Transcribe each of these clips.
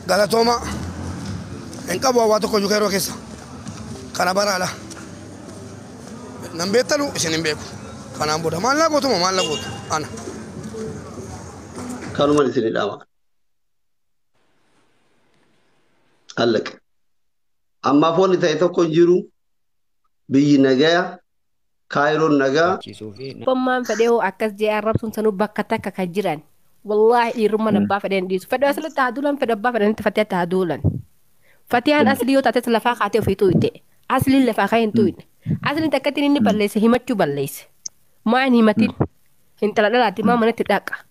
galatoma en qabu wato ko jukero kessa kana barala nambe talu isin beku kana boda malla goto ana kanu mali sini dama allak amma fonni tay tokko jiru biyi nagaya kairo naga pomman fedeo akas je arab sun sanu bakata ka jiran wallahi irman ba feden dis fedo asli tahdulan fedo ba feden fatiha tahdulan fatihan asli yo tatet lafa khate fi tuite asli lafa khain tuite asli takatin ni balles himatu balles ma ni matin intala dalati ma manati daka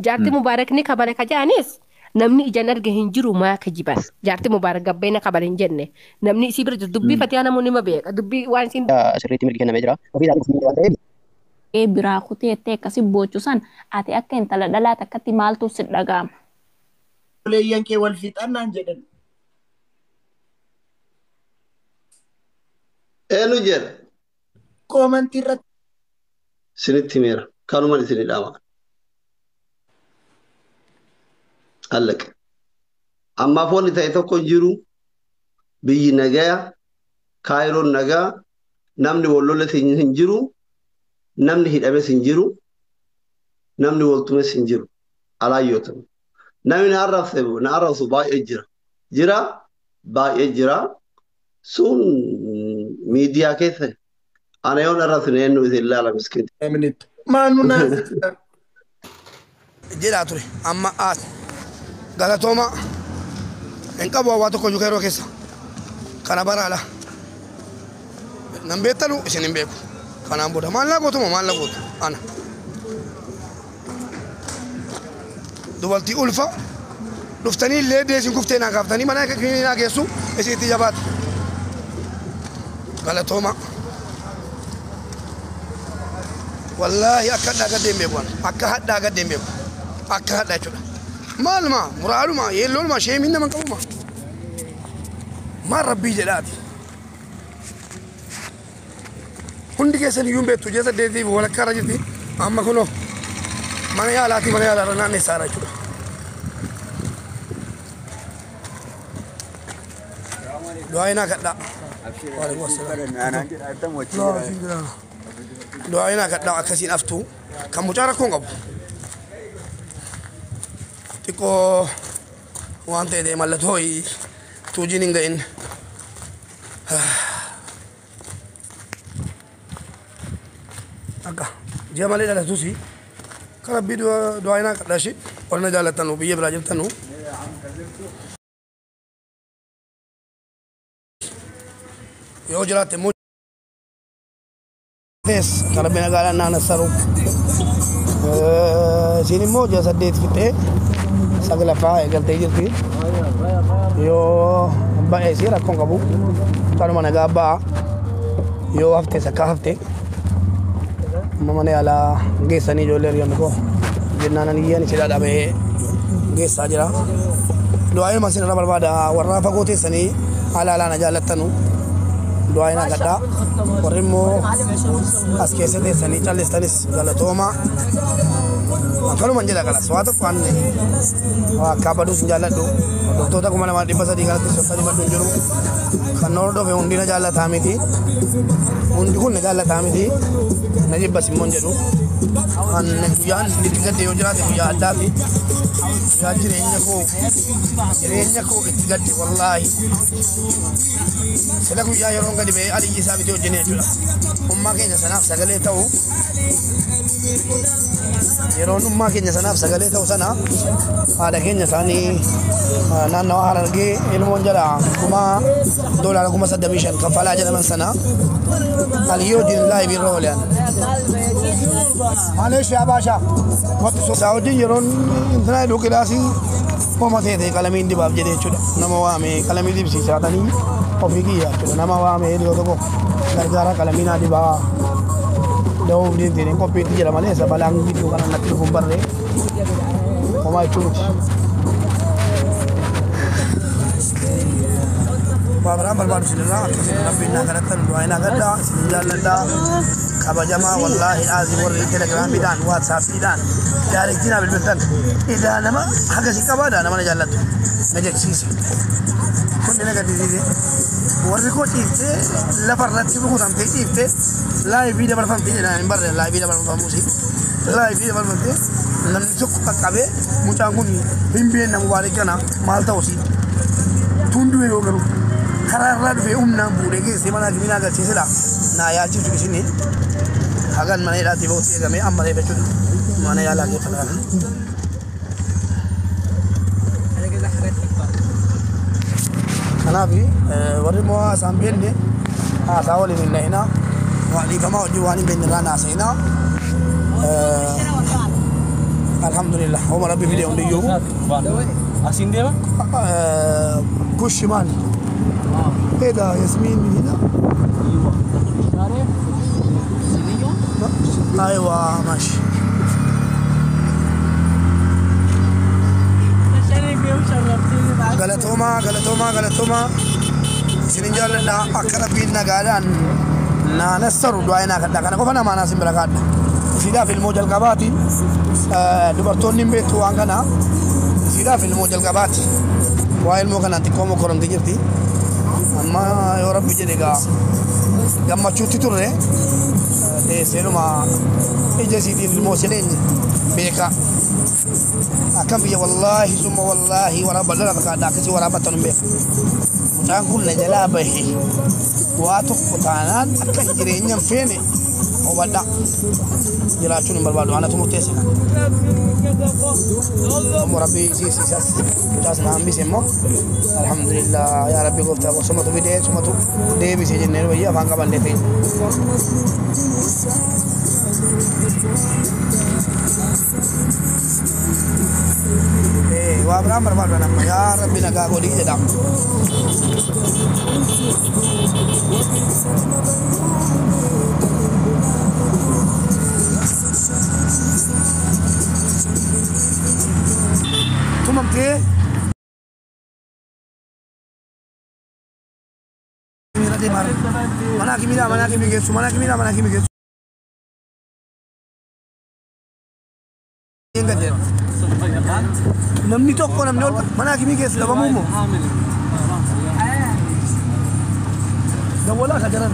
jarti mubarak ni kabale ka janis namni ijanar ge hinjiru ma ka jiban jarti mubarak gabbeena kabalin jenne namni sibir dubbi fatiyana mun ma be dubbi wan sin sirriti milki na mejra ofi da e bira kuti ete kasi bochusan ati akka intala dala takati maltu sidagam le yanke wal fitanna jeden enu jer commenti rat sirriti mera kanu mali sini dama allak amma fonni tay tokko jiru biyi nagaya kairo naga namni wollolle sin jiru namni hidame sin jiru namni woltume sin jiru ala yotam namni na arafsu ba jira ba ejira sun media kese ana yon arafsu ne no zilala miskin minute manuna jira turi amma at galatoma en qabu wato ko jukero kessa kana barala nambe talu isin beku kana boda malla goto ana dubalti ulfa duftani lede sin kuftena kaftani mana ka kina kesu esi tijabat galatoma wallahi akada ga dembe bon akka hadda ga dembe akka hadda chuda malma muraluma yelol ma shay minna man qawma ma rabbi jalati hundi ke sen yumbe tuje sa dedi wala karajiti amma kuno mana ya lati mana ya la rana ne sara chuda doayna kadda doayna kadda akasin aftu kam mutara ko ngab tiko wante de malatoi tujininga in aga jamale dala tusi kala bidu doayna kadda shi orna jalatanu biye brajil tanu yo jalate mo tes kala bena gala nana saru sini mo jasa det fite sagala fa egal tejirti yo ba esira kon kabu kanu mana gaba yo hafte saka hafte mamane ala gesani joler yon ko jinnana ni yani sida dabe gesa jira do ay masina rabal bada warna fa gote sani ala la najalatanu do ay na gada warimo askese de sani chalistanis galatoma kalau manjala kala swatu panne wa kabadu sinjala do to ta kumana ma dibasa di kala to sari madu juru kanor do be undina jala tamiti undi kun jala tamiti najib bas monjadu an yan diga de ojra de ya adabi ya jirenya ko itigati wallahi sela ku ya yoronga di be ali isabi to jene jula umma kenya sanaf sagale taw yeron umma kenya sanaf sagale taw sana ada kenya sani nana hararge ilmu jala kuma dolar kuma sadda mission kafala jala man sana اليود الله بالرولان معلش يا باشا سعودي يرون انتنا لو كلاسي وما تيتي كلامين دي باب جدي چودا نموامي كلامي دي بسي ساتاني اوفيكيا چودا نموامي دي دوكو غارغارا كلامينا دي با دو دي دي كوبي دي جلا مالي سبالان دي دو كان نتي بومبري وما چوتي Bapak berbadu sendiri, tapi nak kata doain agak dah, jalan dah, kabajama wallahi azim warri telegram bidan whatsapp bidan directina bil bidan ida nama haga si kabada nama jallatu majeksisi kunni naga didi warri ko tifte la farratti ko tamte tifte live video barfamte ina imbarre live video barfamusi live video barfamte nam jokko kakabe mutangun himbe na mubarakana malta osi tundu e ogaru kararra be umna bude ke semana gimina ga chisila na ya ci tukisini hagan mana ila tibo ti ga me amma be tu mana ya lagi fala kana bi wari mo sambil ni sawali min hina wa li kama diwani bin rana sayna alhamdulillah huma rabbi video ndiyo asin dia kushman ايه ده ياسمين من هنا ايوه ماشي غلطوما سنجال لا اقرب بينا غادان نانسر دواينا كدا كان كفنا ما ناس بركات سيدا في الموج القباتي دبرتوني بيتو انغنا سيدا في الموج القباتي وايل مو كان تكومو كورن تجرتي amma yo rabbi jedega gamma chutti turre de seluma ejesi din mo seleni beka akam biya wallahi summa wallahi wa rabbal alamin da kace wa rabbatan be mutan kullu jalabahi wa tuqtanan akan jirenyan fene o wada jira tun balbado ana tumu tese ربي سيسي ساس تاسنا هم بيسمو الحمد لله يا ربي قفتا وسمتو بدي سمتو دي بيسي جنر ويا فانقا بندي فين وابرام برباد بنا يا ربي نقا قولي جدام Tumamte mira de mar mana kimi gesu enggak namni tokko namni ol mana kimi gesu labamumo dawala kajaran